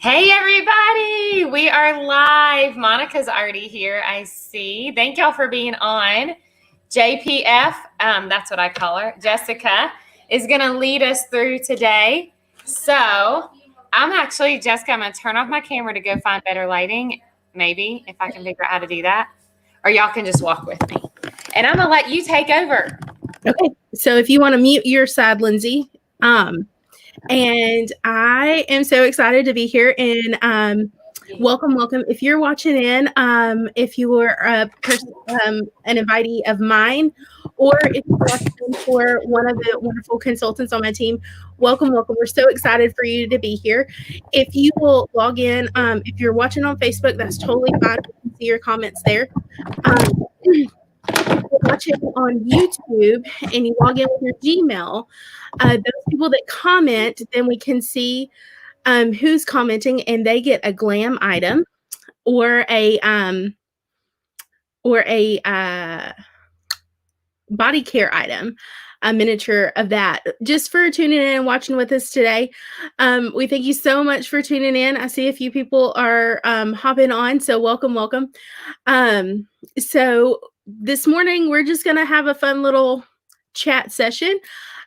Hey everybody, we are live. Monica's already here, I see. Thank y'all for being on. JPF, that's what I call her, Jessica, is going to lead us through today. So I'm actually, Jessica, I'm going to turn off my camera to go find better lighting, maybe, if I can figure out how to do that. Or y'all can just walk with me. And I'm going to let you take over. Okay, so if you want to mute your side, Lindsay, and I am so excited to be here and welcome. If you're watching in, if you were a person, an invitee of mine, or if you're watching for one of the wonderful consultants on my team, welcome. We're so excited for you to be here. If you will log in, if you're watching on Facebook, that's totally fine. You can see your comments there. Watch it on YouTube and you log in with your Gmail, those people that comment, then we can see who's commenting, and they get a glam item or a body care item, a miniature of that, just for tuning in and watching with us today. We thank you so much for tuning in. I see a few people are hopping on, so welcome. So this morning we're just going to have a fun little chat session.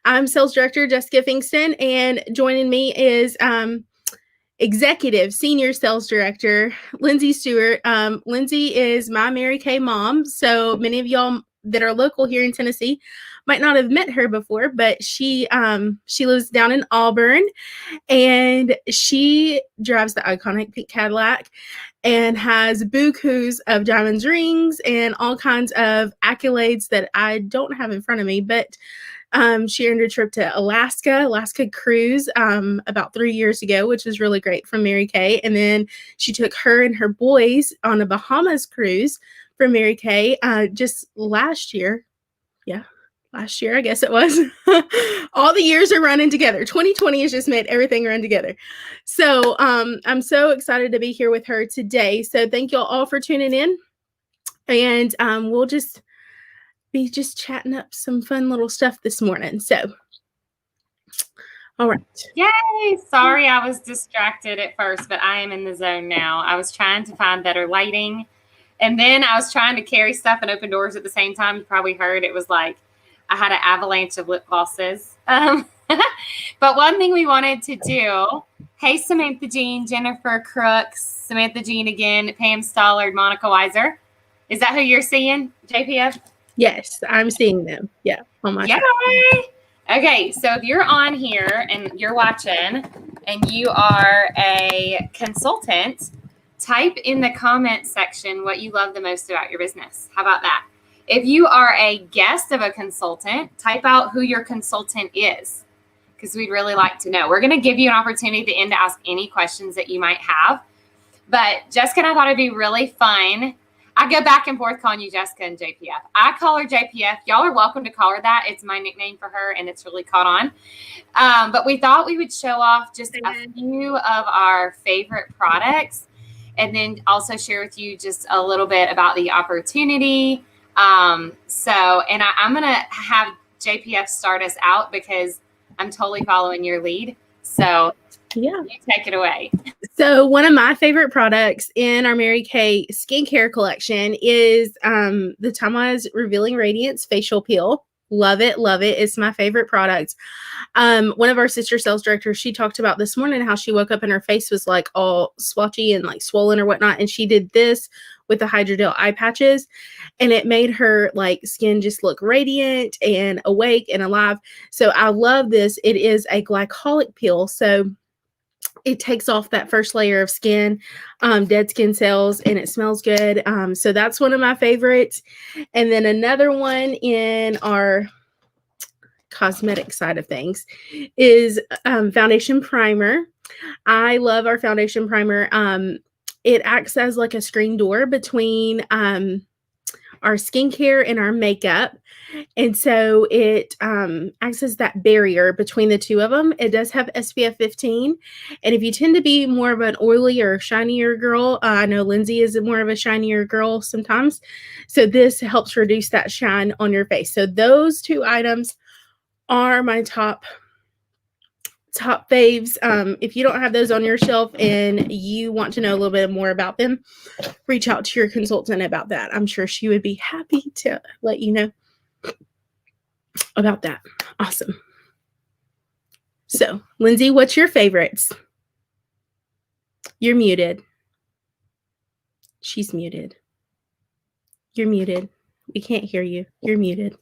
I'm Sales Director Jessica Fingston, and joining me is Executive Senior Sales Director Lindsay Stewart. Lindsay is my Mary Kay mom, so many of y'all that are local here in Tennessee might not have met her before, but she lives down in Auburn, and she drives the iconic pink Cadillac and has bukus of diamonds rings and all kinds of accolades that I don't have in front of me, but she earned a trip to Alaska cruise about 3 years ago, which was really great from Mary Kay. And then she took her and her boys on a Bahamas cruise for Mary Kay just last year. Yeah, last year, I guess it was. All the years are running together. 2020 has just made everything run together. So I'm so excited to be here with her today. So thank you all for tuning in. And we'll just be chatting up some fun little stuff this morning. So, all right. Yay! Sorry, I was distracted at first, but I am in the zone now. I was trying to find better lighting, and then I was trying to carry stuff and open doors at the same time. You probably heard it was like I had an avalanche of lip glosses. But one thing we wanted to do, hey, Samantha Jean, Jennifer Crooks, Samantha Jean again, Pam Stollard, Monica Weiser. Is that who you're seeing, JPF? Yes, I'm seeing them. Yeah, on my channel. Okay, so if you're on here and you're watching and you are a consultant, type in the comment section what you love the most about your business. How about that? If you are a guest of a consultant, type out who your consultant is, because we'd really like to know. We're going to give you an opportunity at the end to ask any questions that you might have. But Jessica and I thought it'd be really fun. I go back and forth calling you Jessica and JPF. I call her JPF. Y'all are welcome to call her that. It's my nickname for her, and it's really caught on. But we thought we would show off just a few of our favorite products, and then also share with you just a little bit about the opportunity. I'm going to have JPF start us out because I'm totally following your lead. So yeah, you take it away. So one of my favorite products in our Mary Kay skincare collection is the Tamaz Revealing Radiance Facial Peel. Love it. It's my favorite product. One of our sister sales directors, she talked about this morning how she woke up and her face was like all splotchy and like swollen or whatnot. And she did this with the Hydrogel eye patches, and it made her like skin just look radiant and awake and alive. So I love this. It is a glycolic peel. So it takes off that first layer of skin, dead skin cells, and it smells good. So that's one of my favorites. And then another one in our cosmetic side of things is foundation primer. I love our foundation primer. It acts as like a screen door between our skincare and our makeup. And so it acts as that barrier between the two of them. It does have SPF 15. And if you tend to be more of an oily or shinier girl, I know Lindsay is more of a shinier girl sometimes. So this helps reduce that shine on your face. So those two items are my top top faves. If you don't have those on your shelf and you want to know a little bit more about them, reach out to your consultant about that. I'm sure she would be happy to let you know about that. Awesome. So, Lindsay, what's your favorites? You're muted. She's muted. You're muted. We can't hear you. You're muted.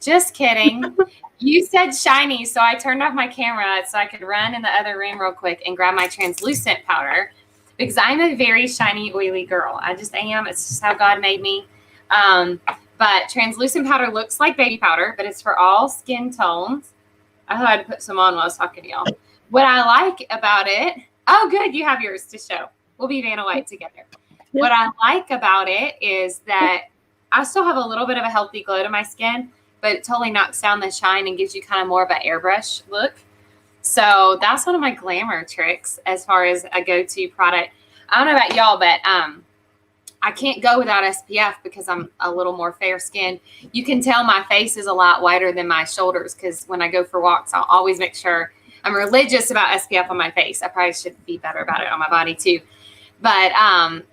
Just kidding. You said shiny, so I turned off my camera so I could run in the other room real quick and grab my translucent powder because I'm a very shiny, oily girl. I just am. It's just how God made me. But translucent powder looks like baby powder, but it's for all skin tones. I thought I'd put some on while I was talking to y'all. What I like about it, oh, good, you have yours to show. We'll be Vanna White together. What I like about it is that I still have a little bit of a healthy glow to my skin, but it totally knocks down the shine and gives you kind of more of an airbrush look. So that's one of my glamour tricks as far as a go-to product. I don't know about y'all, but I can't go without SPF because I'm a little more fair skinned. You can tell my face is a lot whiter than my shoulders because when I go for walks, I'll always make sure I'm religious about SPF on my face. I probably should be better about it on my body too. But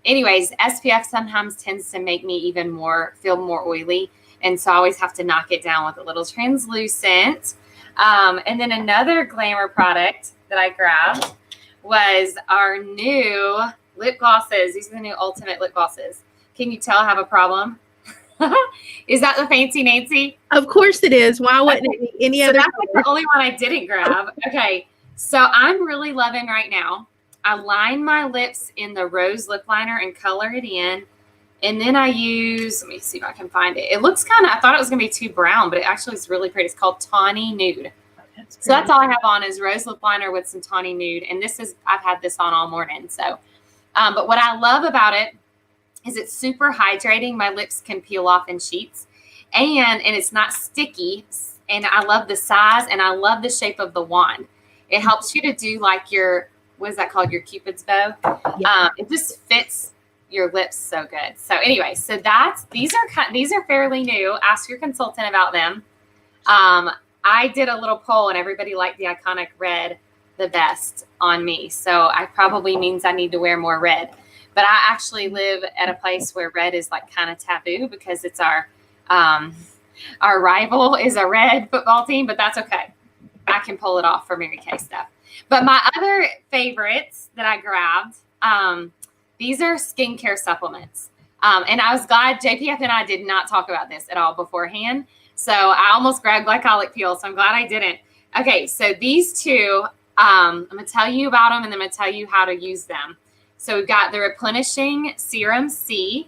anyways, SPF sometimes tends to make me even more, feel more oily. And so I always have to knock it down with a little translucent. And then another glamour product that I grabbed was our new lip glosses. These are the new Ultimate lip glosses. Can you tell I have a problem? Is that the Fancy Nancy? Of course it is. Why wouldn't it be any other? That's like the only one I didn't grab. Okay. So I'm really loving right now. I line my lips in the rose lip liner and color it in. And then I use, let me see if I can find it. It looks kind of, I thought it was going to be too brown, but it actually is really pretty. It's called Tawny Nude. So that's all I have on is rose lip liner with some Tawny Nude. And this is, I've had this on all morning. So, but what I love about it is it's super hydrating. My lips can peel off in sheets and it's not sticky. And I love the size and I love the shape of the wand. It helps you to do like your, what is that called? Your Cupid's bow. Yeah. It just fits your lips so good. So anyway, so these are fairly new. Ask your consultant about them. I did a little poll and everybody liked the iconic red the best on me. So I probably means I need to wear more red. But I actually live at a place where red is like kind of taboo because it's our rival is a red football team, but that's okay. I can pull it off for Mary Kay stuff. But my other favorites that I grabbed, these are skincare supplements. And I was glad JPF and I did not talk about this at all beforehand. So I almost grabbed glycolic peel. So I'm glad I didn't. Okay. So these two, I'm going to tell you about them and then I'm going to tell you how to use them. So we've got the replenishing serum C,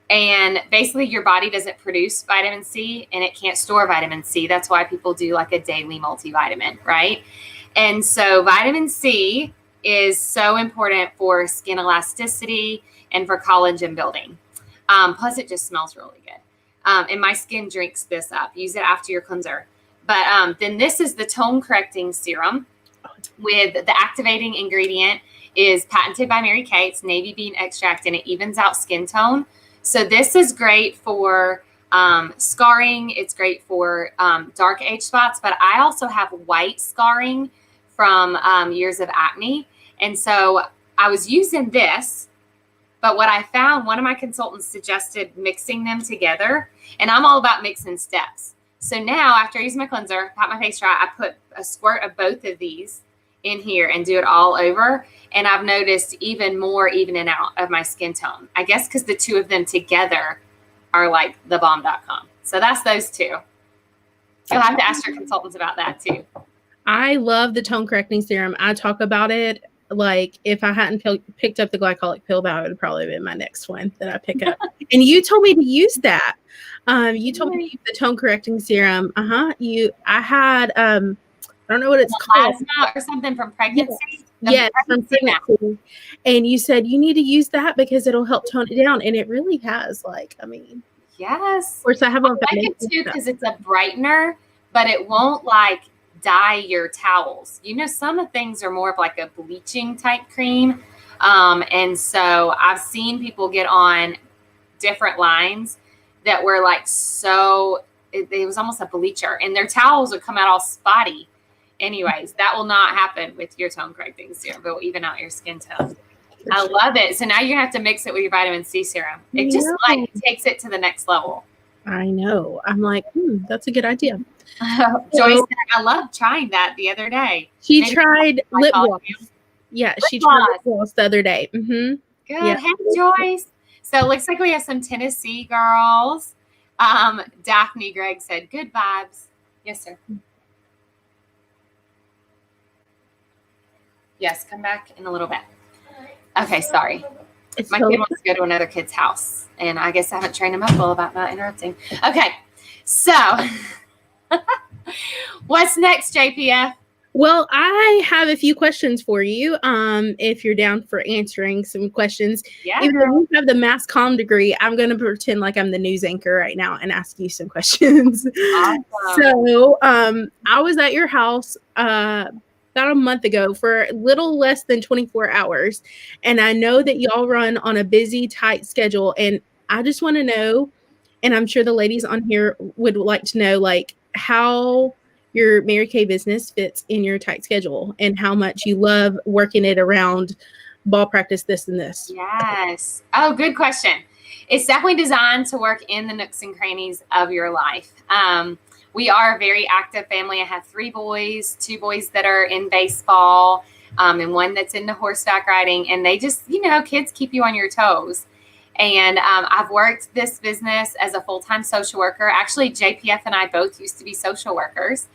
and basically your body doesn't produce vitamin C and it can't store vitamin C. That's why people do like a daily multivitamin, right? And so vitamin C is so important for skin elasticity and for collagen building. Plus it just smells really good. And my skin drinks this up. Use it after your cleanser. But then this is the tone correcting serum with the activating ingredient is patented by Mary Kay. It's navy bean extract and it evens out skin tone. So this is great for scarring. It's great for dark age spots, but I also have white scarring from years of acne. And so I was using this, but what I found, one of my consultants suggested mixing them together, and I'm all about mixing steps. So now after I use my cleanser, pat my face dry, I put a squirt of both of these in here and do it all over. And I've noticed even more evening out of my skin tone. I guess because the two of them together are like thebomb.com. So that's those two. You'll have to ask your consultants about that too. I love the tone correcting serum. I talk about it. Like if I hadn't picked up the glycolic pill, that would probably be my next one that I pick up. And you told me to use that. You told me to use the tone correcting serum. I had, I don't know what it's called. Plasma or something from pregnancy? Yes, from pregnancy. And you said you need to use that because it'll help tone it down. And it really has, yes. Of course, I have I like it too because it's a brightener, but it won't like dye your towels. You know, some things are more of like a bleaching type cream. And so I've seen people get on different lines that were like it was almost a bleacher and their towels would come out all spotty. anyways, that will not happen with your tone correcting serum, but will even out your skin tone. I love it. So now you're gonna have to mix it with your vitamin C serum. It just like takes it to the next level. I know. I'm like, that's a good idea. Joyce said, I love trying that the other day. She tried lip gloss. Yeah, she tried lip gloss the other day. Mm-hmm. Good. Yeah. Hey, Joyce. So it looks like we have some Tennessee girls. Daphne Gregg said, good vibes. Yes, sir. Yes, come back in a little bit. Okay, sorry. My kid wants to go to another kid's house, and I guess I haven't trained him up well about not interrupting. Okay, so what's next, JPF? Well, I have a few questions for you. If you're down for answering some questions. Yeah. Even though you have the mass comm degree, I'm going to pretend like I'm the news anchor right now and ask you some questions. Awesome. So, I was at your house about a month ago for a little less than 24 hours. And I know that y'all run on a busy, tight schedule. And I just want to know, and I'm sure the ladies on here would like to know, like, how your Mary Kay business fits in your tight schedule and how much you love working it around ball practice, this and this. Yes. Oh, good question. It's definitely designed to work in the nooks and crannies of your life. We are a very active family. I have 3 boys, 2 boys that are in baseball, and 1 that's into horseback riding. And they just, kids keep you on your toes. And I've worked this business as a full-time social worker. Actually, JPF and I both used to be social workers.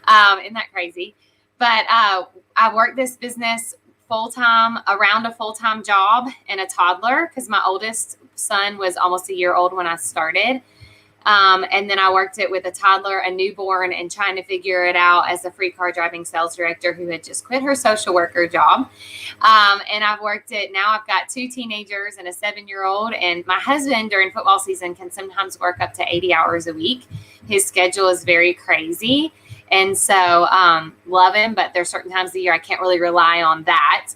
Isn't that crazy? But I worked this business full-time, around a full-time job and a toddler, because my oldest son was almost a year old when I started. And then I worked it with a toddler, a newborn, and trying to figure it out as a free car driving sales director who had just quit her social worker job. And I've worked it. Now I've got 2 teenagers and a 7-year-old. And my husband during football season can sometimes work up to 80 hours a week. His schedule is very crazy. And so love him, but there's certain times of the year I can't really rely on that.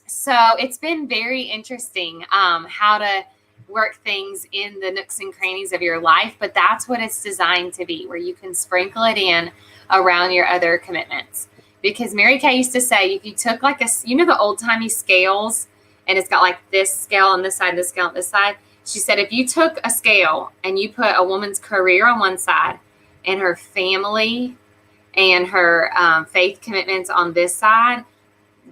So it's been very interesting how to work things in the nooks and crannies of your life, but that's what it's designed to be, where you can sprinkle it in around your other commitments. Because Mary Kay used to say, if you took like the old timey scales, and it's got like this scale on this side, this scale on this side. She said, if you took a scale and you put a woman's career on one side and her family and her faith commitments on this side,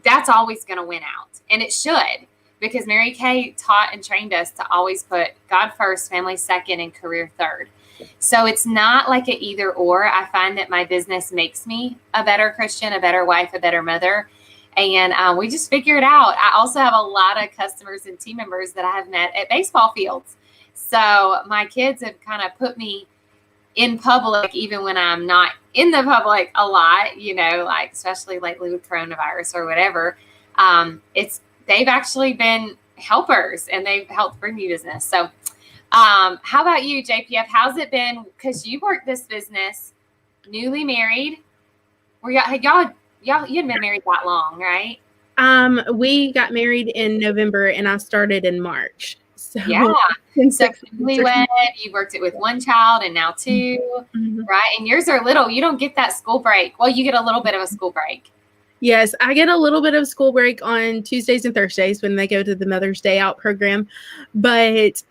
that's always going to win out. And it should. Because Mary Kay taught and trained us to always put God first, family second, and career third. So it's not like an either or. I find that my business makes me a better Christian, a better wife, a better mother. And we just figure it out. I also have a lot of customers and team members that I have met at baseball fields. So my kids have kind of put me in public, even when I'm not in the public a lot, like especially lately with coronavirus or whatever. They've actually been helpers and they've helped bring me business. So how about you, JPF? How's it been? Because you worked this business newly married. You hadn't been married that long, right? We got married in November and I started in March. So yeah. So newlywed, you worked it with 1 child and now 2, mm-hmm. right? And yours are little. You don't get that school break. Well, you get a little bit of a school break. Yes, I get a little bit of school break on Tuesdays and Thursdays when they go to the Mother's Day Out program. But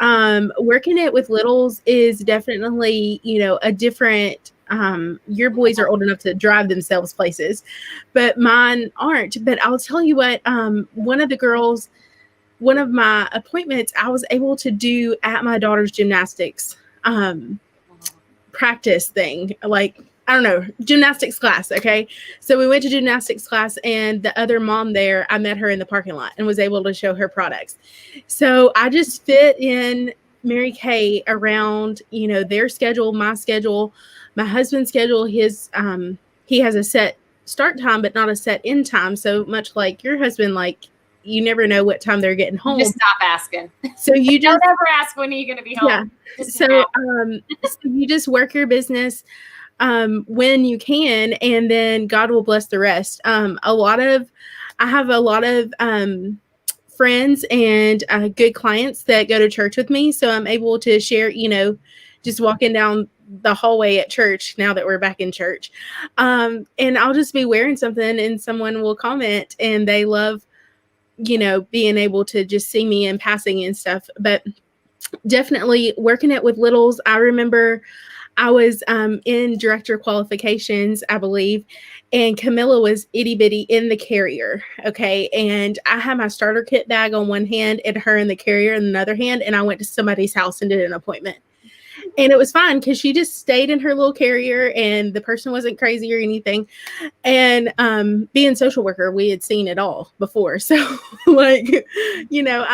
working it with littles is definitely, a different, your boys are old enough to drive themselves places, but mine aren't. But I'll tell you what, one of my appointments I was able to do at my daughter's gymnastics practice thing, like, I don't know, gymnastics class. Okay. So we went to gymnastics class and the other mom there, I met her in the parking lot and was able to show her products. So I just fit in Mary Kay around, their schedule, my schedule, my husband's schedule. His, he has a set start time, but not a set end time. So much like your husband, like you never know what time they're getting home. Just stop asking. So you just don't ever ask when are you going to be home. Yeah. So you just work your business when you can, and then God will bless the rest. I have a lot of friends and good clients that go to church with me. So I'm able to share just walking down the hallway at church now that we're back in church. And I'll just be wearing something and someone will comment and they love, being able to just see me in passing and stuff. But definitely working it with littles. I remember I was in director qualifications, I believe, and Camilla was itty bitty in the carrier. Okay. And I had my starter kit bag on one hand and her in the carrier in another hand. And I went to somebody's house and did an appointment. And it was fine because she just stayed in her little carrier and the person wasn't crazy or anything. And being social worker, we had seen it all before. So I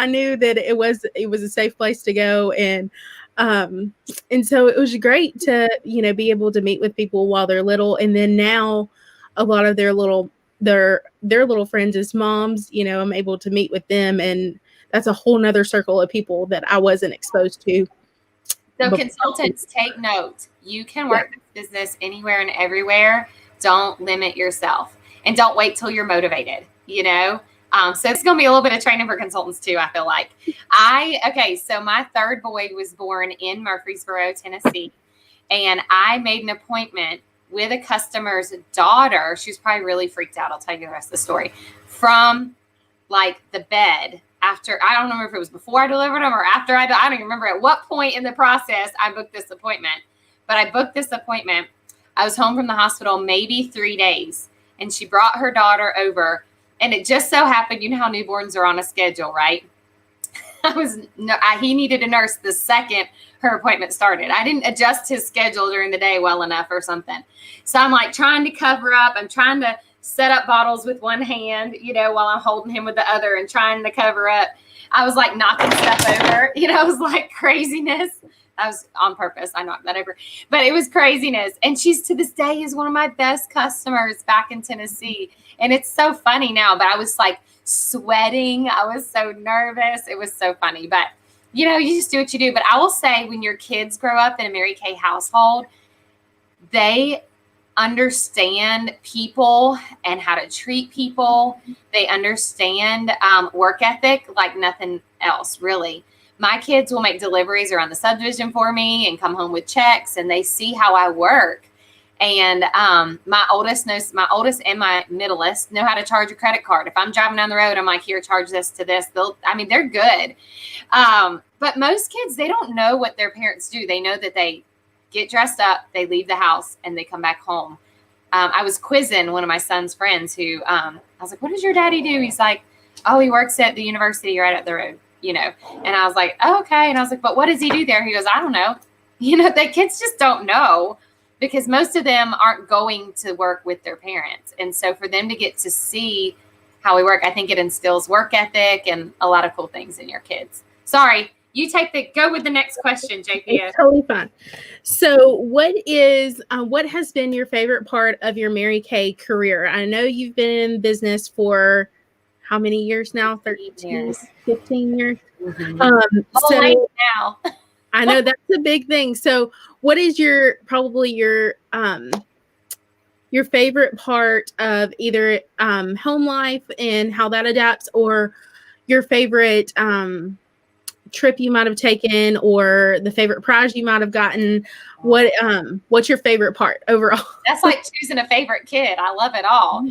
knew that it was a safe place to go. And so it was great to, be able to meet with people while they're little. And then now a lot of their little friends as moms, I'm able to meet with them. And that's a whole nother circle of people that I wasn't exposed to. So consultants, take note. You can work this business anywhere and everywhere. Don't limit yourself and don't wait till you're motivated, So it's going to be a little bit of training for consultants too, I feel like. So my third boy was born in Murfreesboro, Tennessee. And I made an appointment with a customer's daughter. She was probably really freaked out. I'll tell you the rest of the story. From like the bed. After, I don't remember if it was before I delivered them or after I don't even remember at what point in the process I booked this appointment. But I booked this appointment. I was home from the hospital maybe 3 days. And she brought her daughter over. And it just so happened, you know how newborns are on a schedule, right? He needed a nurse the second her appointment started. I didn't adjust his schedule during the day well enough or something. So I'm like trying to cover up. I'm trying to set up bottles with one hand, while I'm holding him with the other and trying to cover up. I was like knocking stuff over, it was like craziness. That was on purpose. I knocked that over, but it was craziness. And she's to this day is one of my best customers back in Tennessee. And it's so funny now, but I was like sweating. I was so nervous. It was so funny, but you just do what you do. But I will say when your kids grow up in a Mary Kay household, they understand people and how to treat people. They understand work ethic like nothing else, really. My kids will make deliveries around the subdivision for me and come home with checks, and they see how I work. And my oldest and my middlest know how to charge a credit card. If I'm driving down the road, I'm like, here, charge this to this. They're good. But most kids, they don't know what their parents do. They know that they get dressed up, they leave the house, and they come back home. I was quizzing one of my son's friends who, I was like, what does your daddy do? He's like, oh, he works at the university right up the road, And I was like, oh, okay. And I was like, but what does he do there? He goes, I don't know. The kids just don't know because most of them aren't going to work with their parents. And so for them to get to see how we work, I think it instills work ethic and a lot of cool things in your kids. Sorry. You go with the next question, JP. It's totally fine. So what has been your favorite part of your Mary Kay career? I know you've been in business for how many years now? 13 years, 15 years. Mm-hmm. Now. I know that's a big thing. So what is your favorite part of either home life and how that adapts, or your favorite trip you might have taken, or the favorite prize you might have gotten? What's your favorite part overall? That's like choosing a favorite kid. I love it all.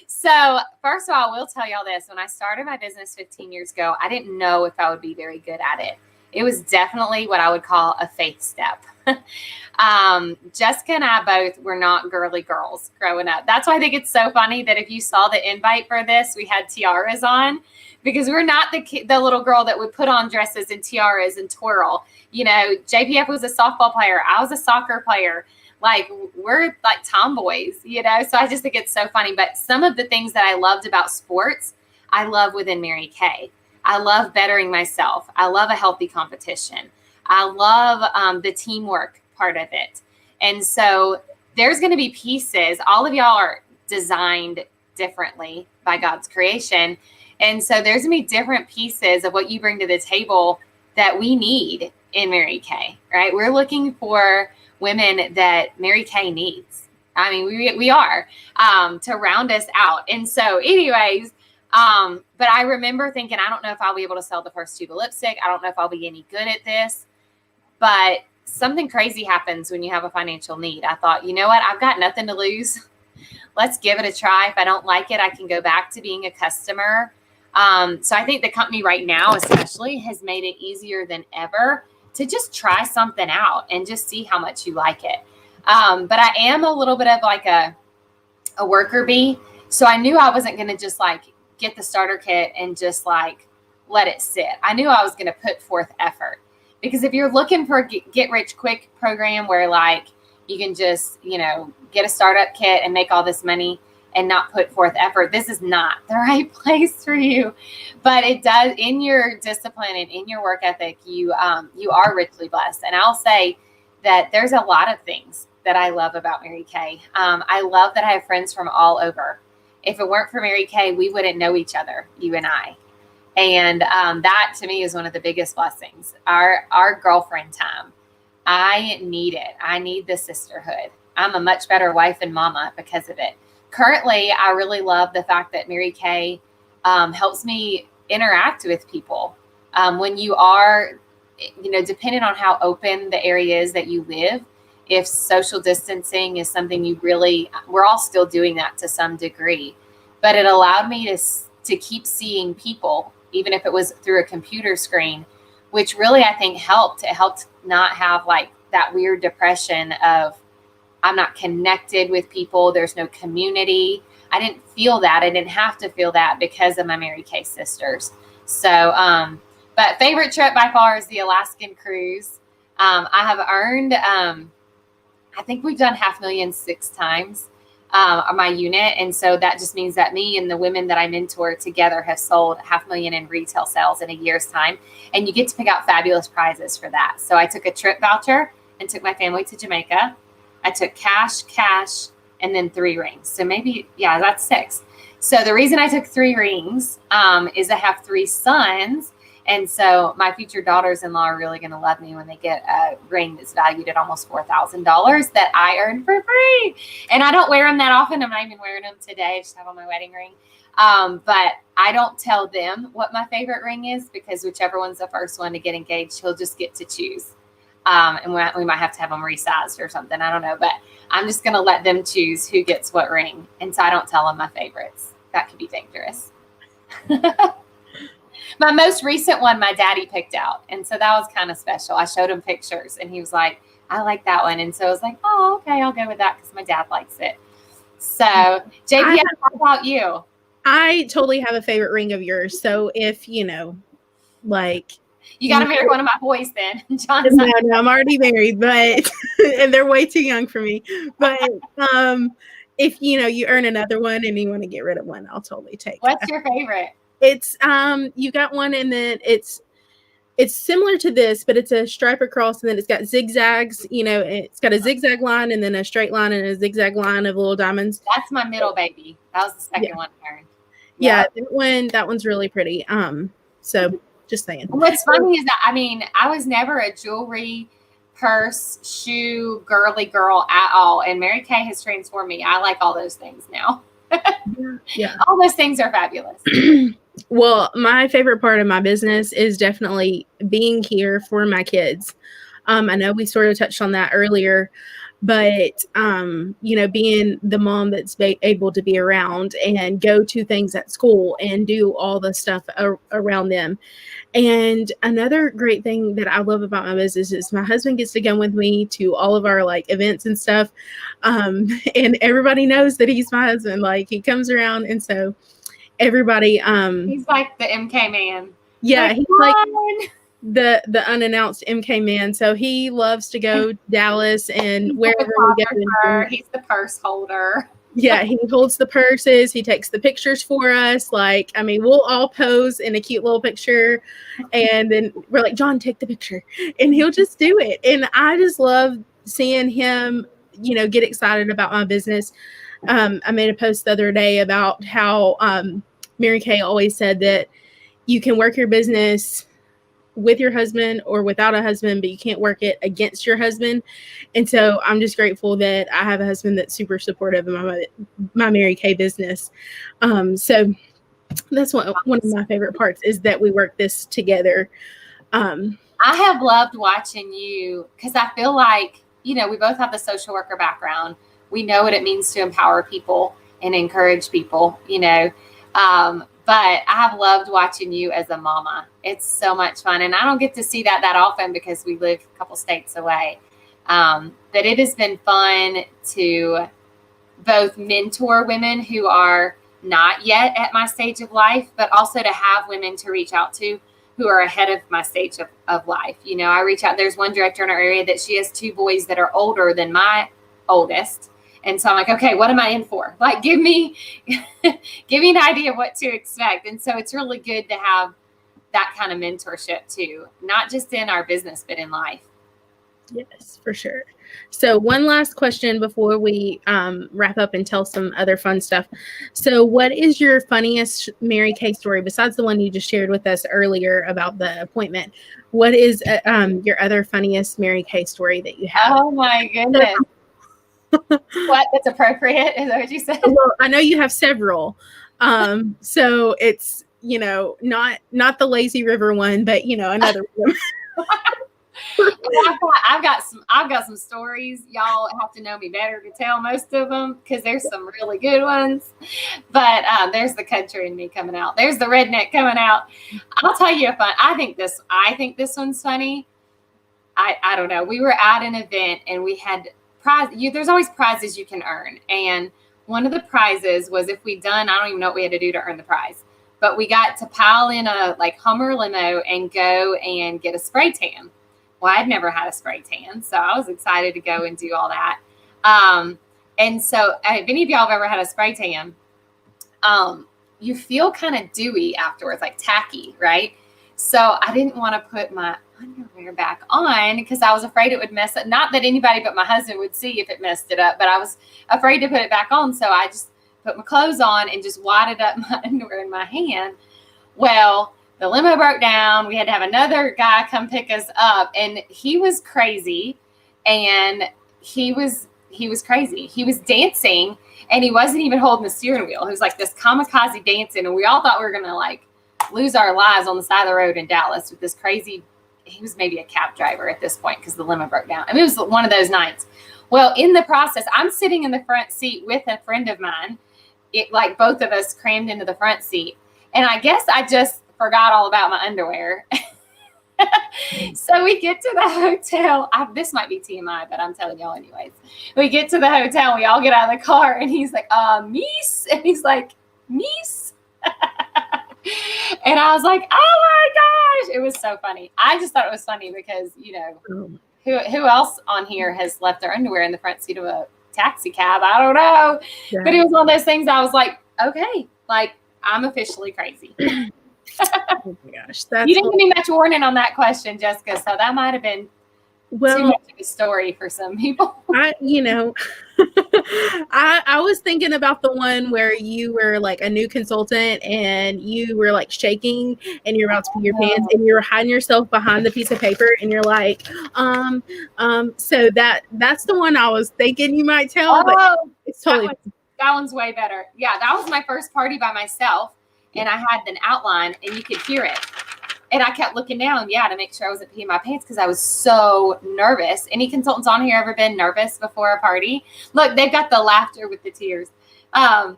So first of all, I will tell y'all this. When I started my business 15 years ago, I didn't know if I would be very good at it. It was definitely what I would call a faith step. Jessica and I both were not girly girls growing up. That's why I think it's so funny that if you saw the invite for this, we had tiaras on, because we're not the little girl that would put on dresses and tiaras and twirl. JPF was a softball player. I was a soccer player. Like, we're like tomboys, So I just think it's so funny. But some of the things that I loved about sports, I love within Mary Kay. I love bettering myself. I love a healthy competition. I love the teamwork part of it. And so there's going to be pieces. All of y'all are designed differently by God's creation. And so there's going to be different pieces of what you bring to the table that we need in Mary Kay, right? We're looking for women that Mary Kay needs. I mean, we are to round us out. And so anyways, but I remember thinking, I don't know if I'll be able to sell the first tube of lipstick. I don't know if I'll be any good at this. But something crazy happens when you have a financial need. I thought, you know what? I've got nothing to lose. Let's give it a try. If I don't like it, I can go back to being a customer. So I think the company right now, especially, has made it easier than ever to just try something out and just see how much you like it. But I am a little bit of like a worker bee. So I knew I wasn't going to just like get the starter kit and just like let it sit. I knew I was going to put forth effort, because if you're looking for a get rich quick program where like you can just, get a startup kit and make all this money and not put forth effort, this is not the right place for you. But it does, in your discipline and in your work ethic, you are richly blessed. And I'll say that there's a lot of things that I love about Mary Kay. I love that I have friends from all over. If it weren't for Mary Kay, we wouldn't know each other, you and I. And that to me is one of the biggest blessings. Our girlfriend time. I need it. I need the sisterhood. I'm a much better wife and mama because of it. Currently, I really love the fact that Mary Kay helps me interact with people. When you are, depending on how open the area is that you live, if social distancing is something we're all still doing that to some degree, but it allowed me to keep seeing people, even if it was through a computer screen, which really I think helped. It helped not have like that weird depression of I'm not connected with people. There's no community. I didn't feel that. I didn't have to feel that because of my Mary Kay sisters. So, but favorite trip by far is the Alaskan cruise. I have earned, I think we've done 500,000 6 times on my unit. And so that just means that me and the women that I mentor together have sold 500,000 in retail sales in a year's time. And you get to pick out fabulous prizes for that. So I took a trip voucher and took my family to Jamaica. I took cash, and then 3 rings. So maybe, that's 6. So the reason I took 3 rings is I have 3 sons. And so my future daughters-in-law are really going to love me when they get a ring that's valued at almost $4,000 that I earned for free. And I don't wear them that often. I'm not even wearing them today. I just have on my wedding ring. But I don't tell them what my favorite ring is, because whichever one's the first one to get engaged, he'll just get to choose. And we might have to have them resized or something. I don't know. But I'm just going to let them choose who gets what ring. And so I don't tell them my favorites. That could be dangerous. My most recent one, my daddy picked out. And so that was kind of special. I showed him pictures and he was like, I like that one. And so I was like, oh, okay, I'll go with that because my dad likes it. So JP, how about you? I totally have a favorite ring of yours. So if, like. You got to marry one of my boys then. John's no, I'm already married, but, and they're way too young for me. But if, you earn another one and you want to get rid of one, I'll totally take What's your favorite? It's you got one and then it's similar to this, but it's a stripe across and then it's got zigzags, it's got a zigzag line and then a straight line and a zigzag line of little diamonds. That's my middle baby. That was the second one I earned. Yeah, that one's really pretty. So just saying. What's funny is that I was never a jewelry, purse, shoe, girly girl at all. And Mary Kay has transformed me. I like all those things now. Yeah. All those things are fabulous. Well, my favorite part of my business is definitely being here for my kids. I know we sort of touched on that earlier, but, being the mom that's able to be around and go to things at school and do all the stuff around them. And another great thing that I love about my business is my husband gets to go with me to all of our events and stuff. And everybody knows that he's my husband. He comes around. And so everybody, he's like the MK man. Yeah. He's like the unannounced MK man. So he loves to go to Dallas and wherever we go. He's the purse holder. Yeah, he holds the purses. He takes the pictures for us. We'll all pose in a cute little picture. And then we're like, John, take the picture. And he'll just do it. And I just love seeing him, get excited about my business. I made a post the other day about how Mary Kay always said that you can work your business with your husband or without a husband, but you can't work it against your husband. And so I'm just grateful that I have a husband that's super supportive of my Mary Kay business. So that's one of my favorite parts is that we work this together. I have loved watching you because I feel like, you know, we both have the social worker background. We know what it means to empower people and encourage people, you know. But I have loved watching you as a mama. It's so much fun. And I don't get to see that often because we live a couple states away. But it has been fun to both mentor women who are not yet at my stage of life, but also to have women to reach out to who are ahead of my stage of life. You know, I reach out, there's one director in our area that she has 2 boys that are older than my oldest. And so I'm like, okay, what am I in for? Like, give me an idea of what to expect. And so it's really good to have that kind of mentorship too, not just in our business, but in life. Yes, for sure. So one last question before we wrap up and tell some other fun stuff. So what is your funniest Mary Kay story besides the one you just shared with us earlier about the appointment? What is your other funniest Mary Kay story that you have? Oh my goodness. What? That's appropriate? Is that what you said? Well, I know you have several. So it's, you know, not the lazy river one, but you know, another one. I've got some stories. Y'all have to know me better to tell most of them because there's some really good ones. But there's the country in me coming out. There's the redneck coming out. I'll tell you a fun. I think this one's funny. I don't know. We were at an event and we had there's always prizes you can earn, and one of the prizes was if we'd done, I don't even know what we had to do to earn the prize, but we got to pile in a like Hummer limo and go and get a spray tan. Well, I'd never had a spray tan, so I was excited to go and do all that. And so if any of y'all have ever had a spray tan, you feel kind of dewy afterwards, like tacky, right? So I didn't want to put my underwear back on because I was afraid it would mess up. Not that anybody but my husband would see if it messed it up, but I was afraid to put it back on. So I just put my clothes on and just wadded up my underwear in my hand. Well, the limo broke down. We had to have another guy come pick us up, and he was crazy. And he was crazy. He was dancing, and he wasn't even holding the steering wheel. It was like this kamikaze dancing, and we all thought we were gonna like lose our lives on the side of the road in Dallas with this crazy. He was maybe a cab driver at this point because the limo broke down. I mean, it was one of those nights. Well, in the process, I'm sitting in the front seat with a friend of mine. It like both of us crammed into the front seat, and I guess I just forgot all about my underwear. So we get to the hotel. This might be TMI, but I'm telling y'all anyways. We get to the hotel. We all get out of the car, and he's like, "Meese," and he's like, "Meese." And I was like, "Oh my gosh!" It was so funny. I just thought it was funny because you know who else on here has left their underwear in the front seat of a taxi cab? I don't know, yeah. But it was one of those things. I was like, "Okay, like I'm officially crazy." Oh my gosh. You didn't give me much warning on that question, Jessica, so that might have been too much of a story for some people. I was thinking about the one where you were like a new consultant and you were like shaking and you're about to pee your pants and you're hiding yourself behind the piece of paper and you're like, so that's the one I was thinking you might tell, but it's totally that one's way better. Yeah, that was my first party by myself. And I had an outline and you could hear it. And I kept looking down, to make sure I wasn't peeing my pants because I was so nervous. Any consultants on here ever been nervous before a party? Look, they've got the laughter with the tears. I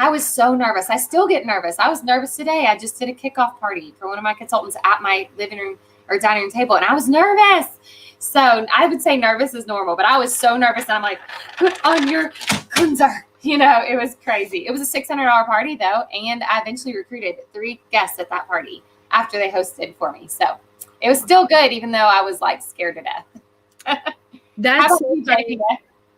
was so nervous. I still get nervous. I was nervous today. I just did a kickoff party for one of my consultants at my living room or dining room table, and I was nervous. So I would say nervous is normal, but I was so nervous. And I'm like, put on your cleanser. It was crazy. It was a $600 party, though, and I eventually recruited 3 guests at that party after they hosted for me. So it was still good, even though I was, like, scared to death. That's so funny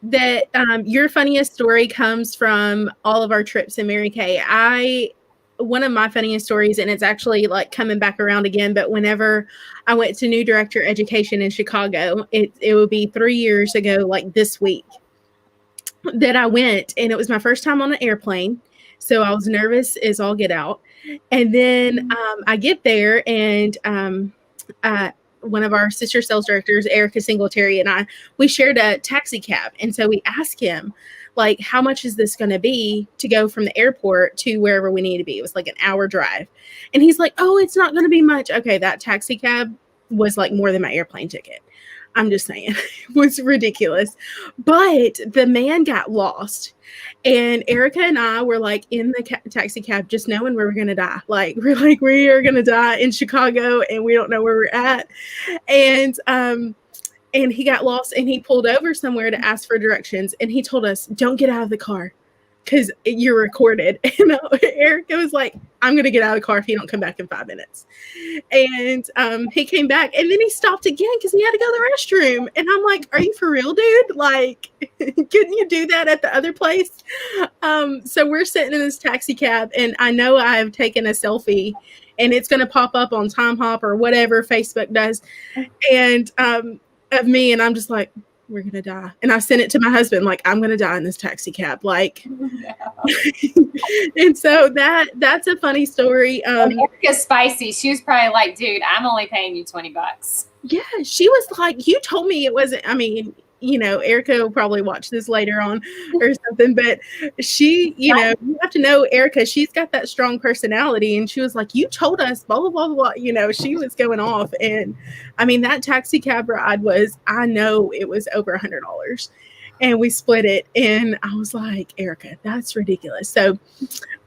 that your funniest story comes from all of our trips in Mary Kay. One of my funniest stories, and it's actually, like, coming back around again, but whenever I went to New Director Education in Chicago, it would be 3 years ago, like this week, that I went, and it was my first time on an airplane. So I was nervous as all get out. And then I get there, and one of our sister sales directors, Erica Singletary, and we shared a taxi cab. And so we asked him, like, how much is this going to be to go from the airport to wherever we need to be? It was like an hour drive. And he's like, oh, it's not going to be much. Okay, that taxi cab was like more than my airplane ticket. I'm just saying, it was ridiculous. But the man got lost. And Erica and I were like in the taxi cab, just knowing we were going to die. Like, we're like, we are going to die in Chicago and we don't know where we're at. And he got lost and he pulled over somewhere to ask for directions. And he told us, don't get out of the car because you're recorded. And Erica was like, I'm going to get out of the car if you don't come back in 5 minutes. And he came back and then he stopped again because he had to go to the restroom. And I'm like, are you for real, dude? Like, couldn't you do that at the other place? So we're sitting in this taxi cab and I know I've taken a selfie and it's going to pop up on Time Hop or whatever Facebook does. And of me, and I'm just like, we're gonna die. And I sent it to my husband, like, I'm gonna die in this taxi cab. Like, and so that's a funny story. Erica's spicy. She was probably like, dude, I'm only paying you $20. Yeah, she was like, you told me it wasn't, I mean, you know, Erica will probably watch this later on or something, but she, you know, you have to know Erica, she's got that strong personality. And she was like, you told us, blah, blah, blah, blah. You know, she was going off. And I mean, that taxi cab ride was, I know it was over $100 and we split it. And I was like, Erica, that's ridiculous. So,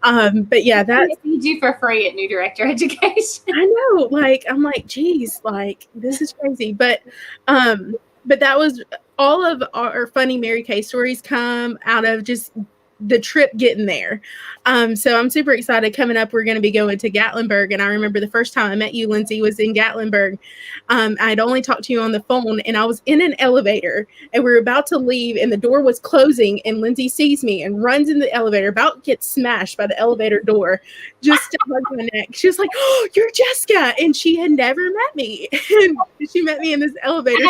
but yeah, that's you do for free at New Director Education. I know, like, I'm like, geez, like, this is crazy. But that was all of our funny Mary Kay stories come out of just the trip getting there. So I'm super excited. Coming up, we're going to be going to Gatlinburg. And I remember the first time I met you, Lindsay, was in Gatlinburg. I'd only talked to you on the phone and I was in an elevator and we were about to leave and the door was closing and Lindsay sees me and runs in the elevator, about gets smashed by the elevator door, just to hug my neck. She was like, oh, you're Jessica. And she had never met me. And she met me in this elevator.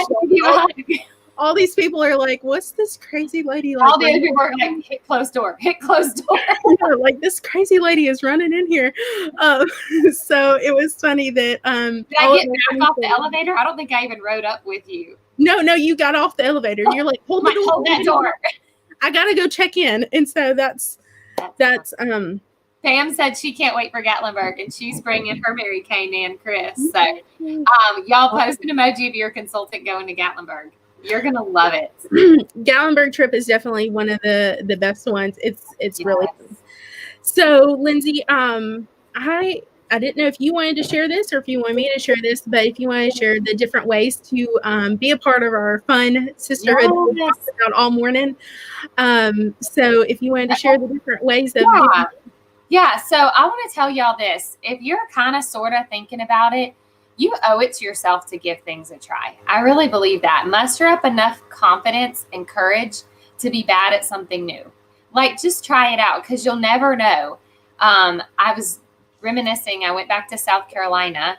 All these people are like, what's this crazy lady like? All the other people are like, hit closed door, hit closed door. Yeah, like, this crazy lady is running in here. So it was funny that did I get back off the elevator? I don't think I even rode up with you. No, you got off the elevator. You're like, hold that door. I gotta go check in. And so that's Pam said she can't wait for Gatlinburg and she's bringing her Mary Kay Nan Chris. So y'all post an emoji of your consultant going to Gatlinburg. You're gonna love it. Gatlinburg trip is definitely one of the best ones. It's really fun. So Lindsay, I didn't know if you wanted to share this or if you want me to share this, but if you want to share the different ways to be a part of our fun sisterhood we talked about all morning. So if you wanted to share the different ways of yeah. So I want to tell y'all this. If you're kind of sort of thinking about it, you owe it to yourself to give things a try. I really believe that. Muster up enough confidence and courage to be bad at something new. Like, just try it out because you'll never know. I was reminiscing. I went back to South Carolina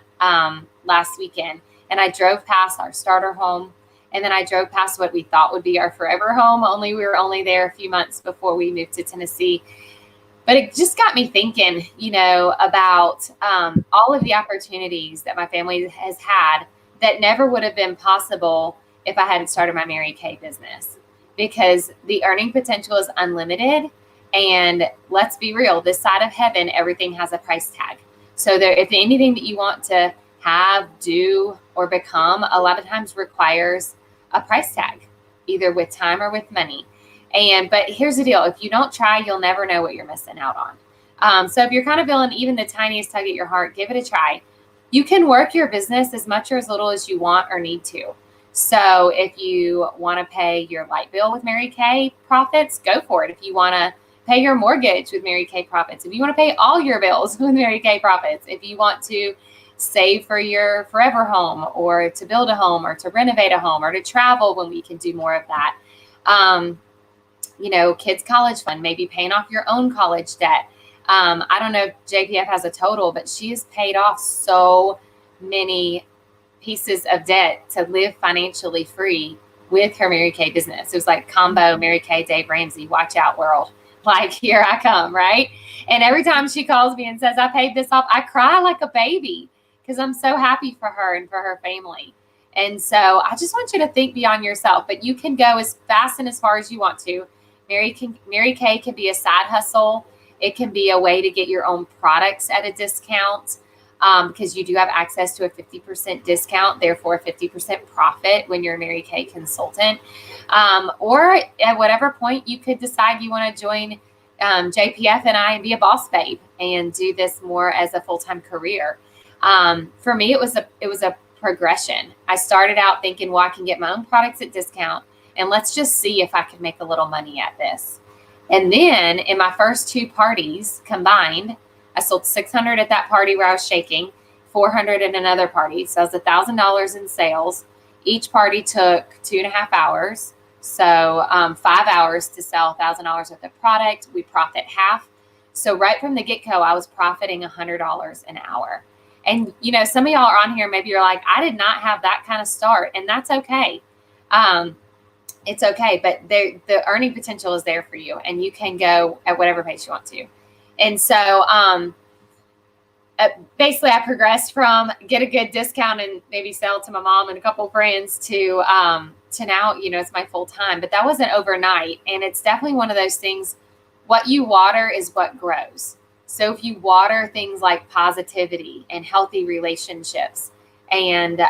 last weekend and I drove past our starter home. And then I drove past what we thought would be our forever home. We were only there a few months before we moved to Tennessee. But it just got me thinking, you know, about all of the opportunities that my family has had that never would have been possible if I hadn't started my Mary Kay business, because the earning potential is unlimited. And let's be real, this side of heaven, everything has a price tag. So if anything that you want to have, do, or become, a lot of times requires a price tag, either with time or with money. But here's the deal. If you don't try, you'll never know what you're missing out on. So if you're kind of feeling even the tiniest tug at your heart, give it a try. You can work your business as much or as little as you want or need to. So if you want to pay your light bill with Mary Kay profits, go for it. If you want to pay your mortgage with Mary Kay profits, if you want to pay all your bills with Mary Kay profits, if you want to save for your forever home or to build a home or to renovate a home or to travel when we can do more of that. You know, kids' college fund, maybe paying off your own college debt. I don't know if JPF has a total, but she has paid off so many pieces of debt to live financially free with her Mary Kay business. It was like combo Mary Kay, Dave Ramsey, watch out world. Like, here I come, right? And every time she calls me and says, I paid this off, I cry like a baby because I'm so happy for her and for her family. And so I just want you to think beyond yourself, but you can go as fast and as far as you want to. Mary Kay can be a side hustle. It can be a way to get your own products at a discount. because you do have access to a 50% discount, therefore a 50% profit when you're a Mary Kay consultant. Or at whatever point you could decide you want to join JPF and I and be a boss babe and do this more as a full-time career. For me, it was a progression. I started out thinking, well, I can get my own products at discount, and let's just see if I can make a little money at this. And then in my first 2 parties combined, I sold 600 at that party where I was shaking, 400 at another party. So it was $1,000 in sales. Each party took 2.5 hours. So 5 hours to sell $1,000 worth of product. We profit half. So right from the get-go, I was profiting $100 an hour. And, you know, some of y'all are on here, maybe you're like, I did not have that kind of start. And that's okay. It's okay. But the earning potential is there for you. And you can go at whatever pace you want to. And so basically I progressed from get a good discount and maybe sell to my mom and a couple friends to now, you know, it's my full time. But that wasn't overnight. And it's definitely one of those things, what you water is what grows. So if you water things like positivity and healthy relationships and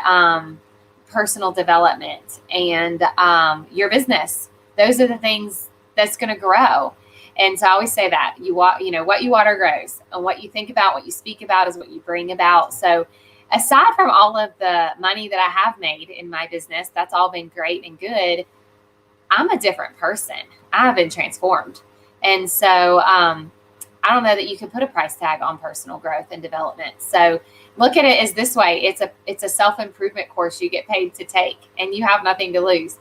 personal development and your business, those are the things that's going to grow. And so I always say that what you water grows, and what you think about, what you speak about is what you bring about. So aside from all of the money that I have made in my business, that's all been great and good. I'm a different person. I have been transformed. And so I don't know that you can put a price tag on personal growth and development. So look at it as this way. It's a self-improvement course you get paid to take, and you have nothing to lose.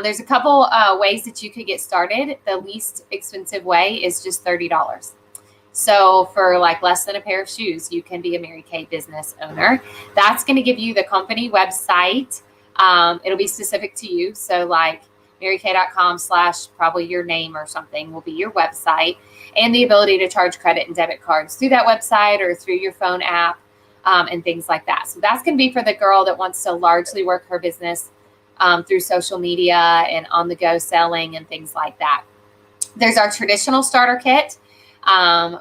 There's a couple ways that you could get started. The least expensive way is just $30. So for like less than a pair of shoes, you can be a Mary Kay business owner. That's going to give you the company website. It'll be specific to you. So like marykay.com/ probably your name or something will be your website, and the ability to charge credit and debit cards through that website or through your phone app and things like that. So that's going to be for the girl that wants to largely work her business through social media and on-the-go selling and things like that. There's our traditional starter kit,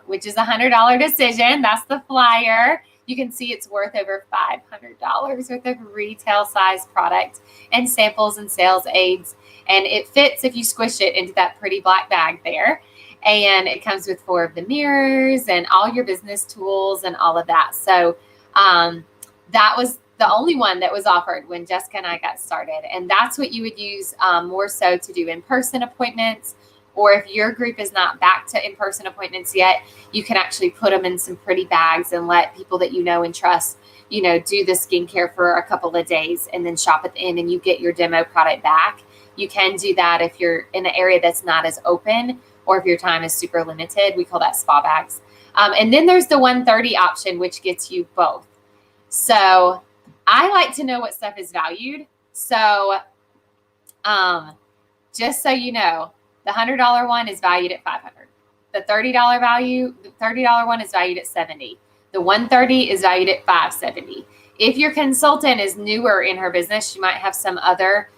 which is a $100 decision. That's the flyer. You can see it's worth over $500 worth of retail size product and samples and sales aids. And it fits if you squish it into that pretty black bag there. And it comes with 4 of the mirrors and all your business tools and all of that. So that was the only one that was offered when Jessica and I got started. And that's what you would use more so to do in-person appointments. Or if your group is not back to in-person appointments yet, you can actually put them in some pretty bags and let people that you know and trust, do the skincare for a couple of days and then shop at the end and you get your demo product back. You can do that if you're in an area that's not as open or if your time is super limited. We call that spa bags. And then there's the 130 option, which gets you both. So I like to know what stuff is valued. So just so you know, the $100 one is valued at $500. The $30 one is valued at $70. The 130 is valued at $570. If your consultant is newer in her business, she might have some other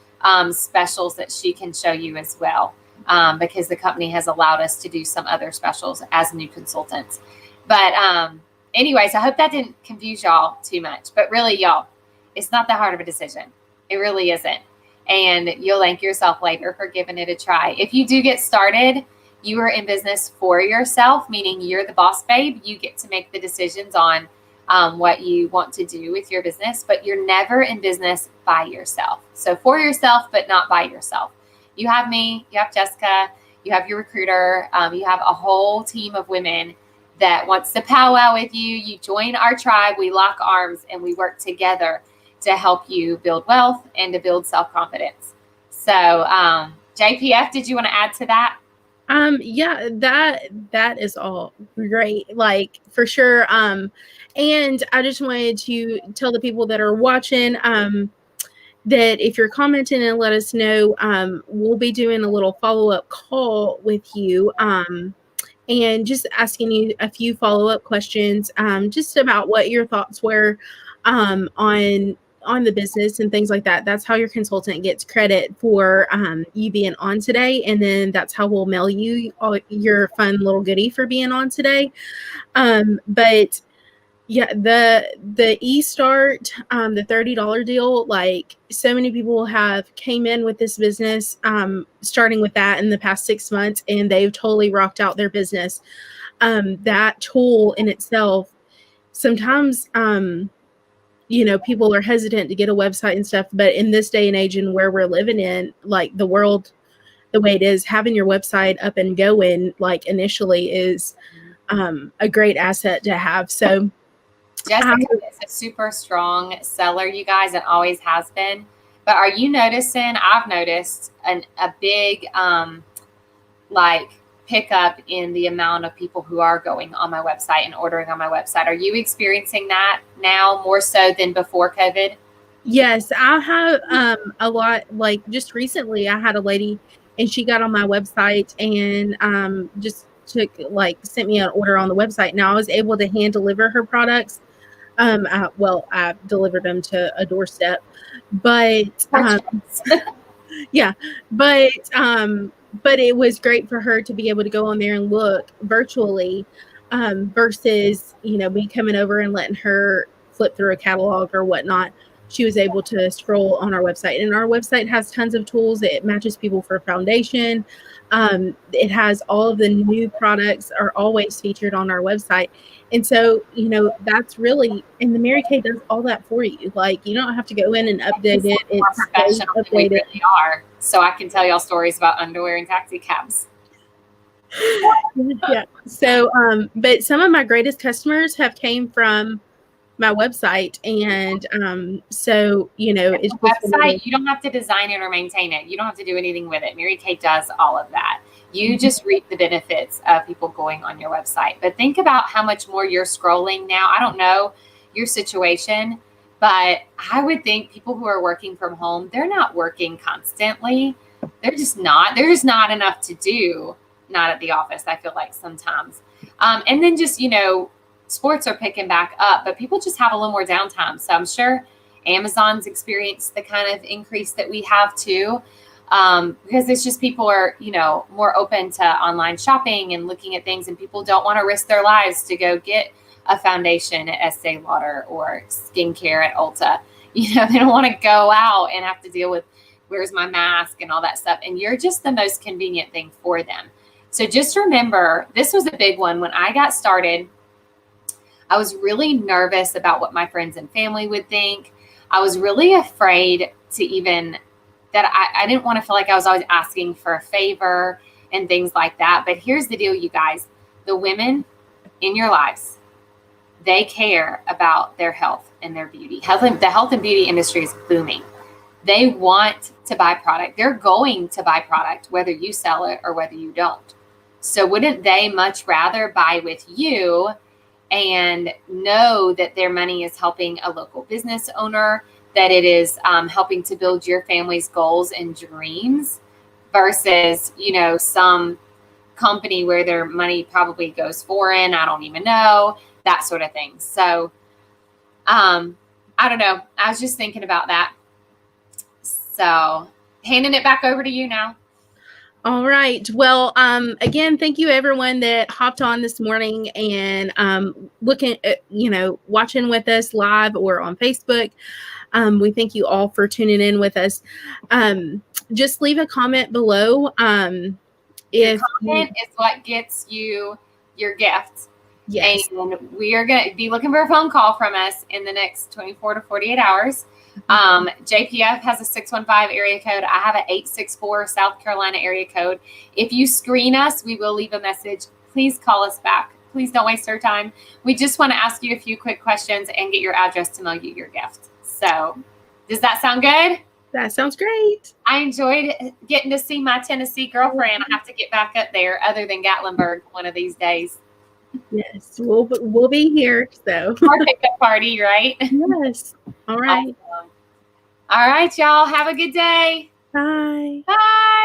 specials that she can show you as well, because the company has allowed us to do some other specials as new consultants. But anyways, I hope that didn't confuse y'all too much. But really, y'all, it's not that hard of a decision. It really isn't. And you'll thank yourself later for giving it a try. If you do get started, you are in business for yourself, meaning you're the boss babe. You get to make the decisions on what you want to do with your business, but you're never in business by yourself. So for yourself, but not by yourself. You have me, you have Jessica, you have your recruiter, you have a whole team of women that wants to powwow with you. You join our tribe, we lock arms, and we work together to help you build wealth and to build self-confidence. So JPF, did you want to add to that? Yeah, that is all great. Like for sure. And I just wanted to tell the people that are watching, that if you're commenting and let us know, we'll be doing a little follow-up call with you, and just asking you a few follow-up questions, just about what your thoughts were, on the business and things like that. That's how your consultant gets credit for you being on today. And then that's how we'll mail you all your fun little goodie for being on today. But Yeah, the eStart, the $30 deal, like so many people have came in with this business, starting with that in the past 6 months, and they've totally rocked out their business. That tool in itself, sometimes, people are hesitant to get a website and stuff, but in this day and age and where we're living in, like the world, the way it is, having your website up and going, like initially is a great asset to have. So, Jessica is a super strong seller, you guys, and always has been. But are you noticing? I've noticed a big like pickup in the amount of people who are going on my website and ordering on my website. Are you experiencing that now more so than before COVID? Yes, I have a lot. Like just recently, I had a lady, and she got on my website and just took like sent me an order on the website. Now I was able to hand deliver her products. I delivered them to a doorstep, but yeah, but it was great for her to be able to go on there and look virtually, versus me coming over and letting her flip through a catalog or whatnot. She was able to scroll on our website, and our website has tons of tools. It matches people for foundation. It has all of the new products are always featured on our website. And so, that's really, and the Mary Kay does all that for you. Like, you don't have to go in and update it. It's more professional than we really are. So I can tell y'all stories about underwear and taxi cabs. Yeah. So, but some of my greatest customers have came from my website. And so, it's website, you don't have to design it or maintain it. You don't have to do anything with it. Mary Kay does all of that. You just reap the benefits of people going on your website. But think about how much more you're scrolling now. I don't know your situation, but I would think people who are working from home, they're not working constantly. There's just not enough to do, not at the office, I feel like sometimes. And then just, sports are picking back up, but people just have a little more downtime. So I'm sure Amazon's experienced the kind of increase that we have too. Because it's just people are, more open to online shopping and looking at things, and people don't want to risk their lives to go get a foundation at Estee Lauder or skincare at Ulta. They don't want to go out and have to deal with where's my mask and all that stuff. And you're just the most convenient thing for them. So just remember, this was a big one. When I got started, I was really nervous about what my friends and family would think. I was really afraid to even that I didn't want to feel like I was always asking for a favor and things like that. But here's the deal, you guys. The women in your lives, they care about their health and their beauty. The health and beauty industry is booming. They want to buy product. They're going to buy product, whether you sell it or whether you don't. So wouldn't they much rather buy with you and know that their money is helping a local business owner, that it is helping to build your family's goals and dreams versus, some company where their money probably goes foreign. I don't even know, that sort of thing. So I don't know. I was just thinking about that. So handing it back over to you now. All right. Well, again, thank you everyone that hopped on this morning and looking at, watching with us live or on Facebook. We thank you all for tuning in with us. Just leave a comment below. If comment is what gets you your gift. Yes. And we are going to be looking for a phone call from us in the next 24 to 48 hours. JPF has a 615 area code. I have an 864 South Carolina area code. If you screen us, we will leave a message. Please call us back. Please don't waste our time. We just want to ask you a few quick questions and get your address to mail you your gift. So does that sound good? That sounds great. I enjoyed getting to see my Tennessee girlfriend. I have to get back up there other than Gatlinburg one of these days. Yes, we'll be here. So our pickup party, right? Yes. All right. Awesome. All right, y'all. Have a good day. Bye. Bye.